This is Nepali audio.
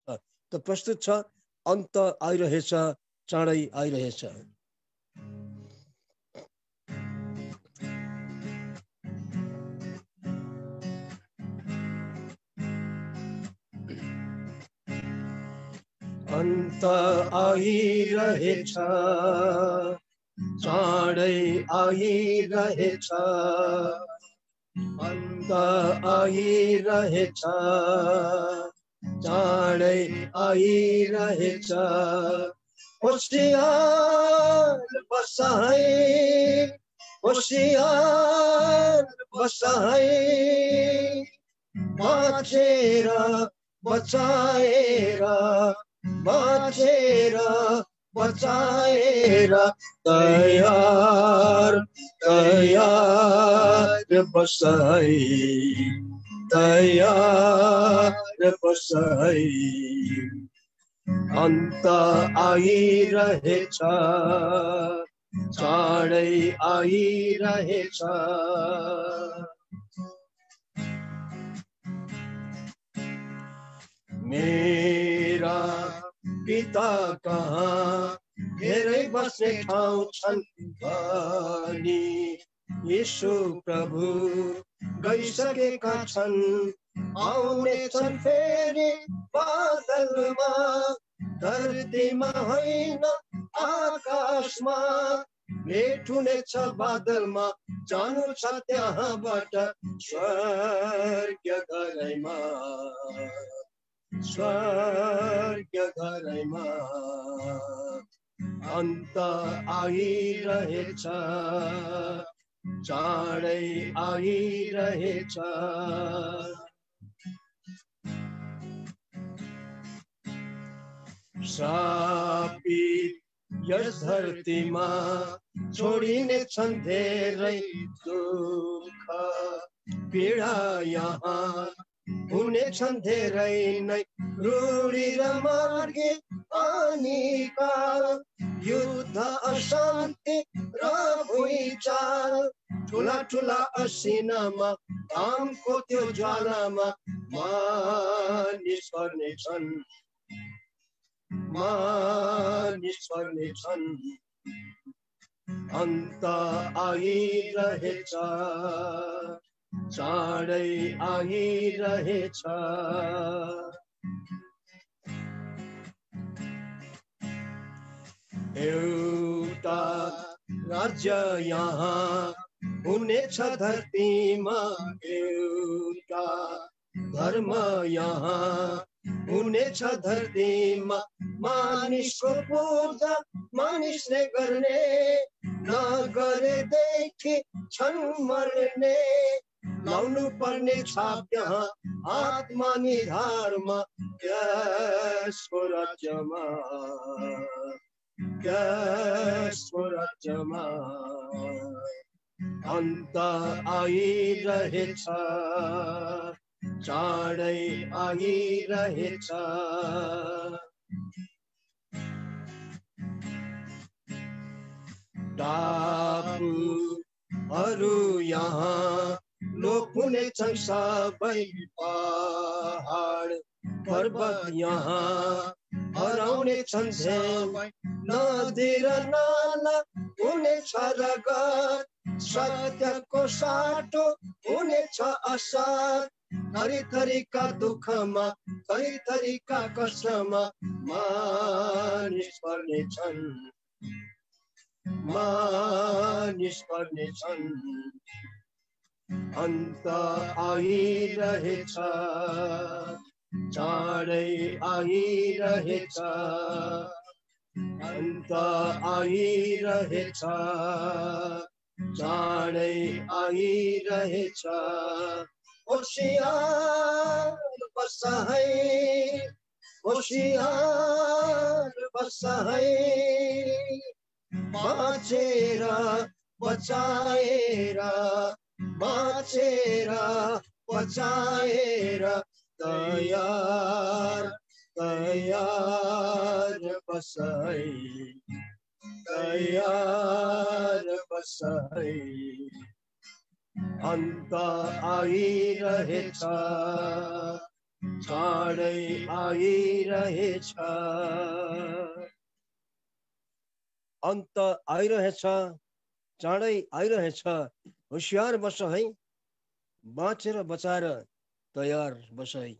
त प्रस्तुत छ, अन्त आइरहेछ, चाँडै आइरहेछ। अन्त आइरहेछ, चाँडै आइरहेछ, अन्त आइरहेछ, चाँडै आइरहेछ। होशियार बस है, होशियार बस है, बाँचेर बचाएर, बाँचेर बचाएर, तयार तयार बस है, तयार बस है। अन्त आइरहेछ, चाँडै आइरहेछ। मेरा पिता कहाँ धेरै बस्ने ठाउँ छन् भनी यीशु प्रभु गइसकेका छन्। आउने छन् फेरि बादलमा, धरतीमा होइन आकाशमा। भेट हुनेछ बादलमा, जानु छ त्यहाँबाट स्वर्ग घरैमा, स्वर्ग घरैमा। अन्त आइरहेछ, चाँडै आइरहेछ। श्रापित यस धरतीमा छोडिने छन् धेरै दुःख पीडा, यहाँ हुनेछन् धेरै नै रूढी र मार्गी अनिकाल, युद्ध अशान्ति र भुइँचाल। ठुला ठुला असिनामा, घामको त्यो ज्वालामा मानिस पर्नेछन्, मानिस पर्नेछन्। अन्त आइरहेछ, चाँडै आइरहेछ। एउटा राज्य यहाँ हुनेछ धरतीमा, एउटा धर्म यहाँ हुनेछ धरतीमा। मानिसको पूजा मानिसले गर्ने, नगरेदेखि छन् मर्ने। लाउनु पर्ने छाप त्यहाँ आत्मा निधारमा, त्यसको राज्यमा, त्यसको राज्यमा। अन्त आइरहेछ, चाँडै आइरहेछ। टापुहरू यहाँ लोप हुनेछन् सबै, पहाड पर्वत यहाँ हराउनेछन् सबै। नदी र नाला हुनेछ रगत, सत्यको साटो हुनेछ असार। थरी थरीका दुःखमा, थरी थरीका कष्टमा मानिस पर्नेछन्, मानिस पर्नेछन्। अन्त आइरहेछ, चाँडै आइरहेछ। अन्त आइरहेछ, चाँडै आइरहेछ। होशियार बस है, होशियार बस है, बाँचेर बचाएर, बाँचेर बचाएर। तयार तयार बस है, तयार बस है। अन्त आइरहेछ, चाँडै आइरहेछ, अन्त आइरहेछ, चाँडै आइरहेछ। होसियार बस है, बाँचेर बचाएर तयार बस है।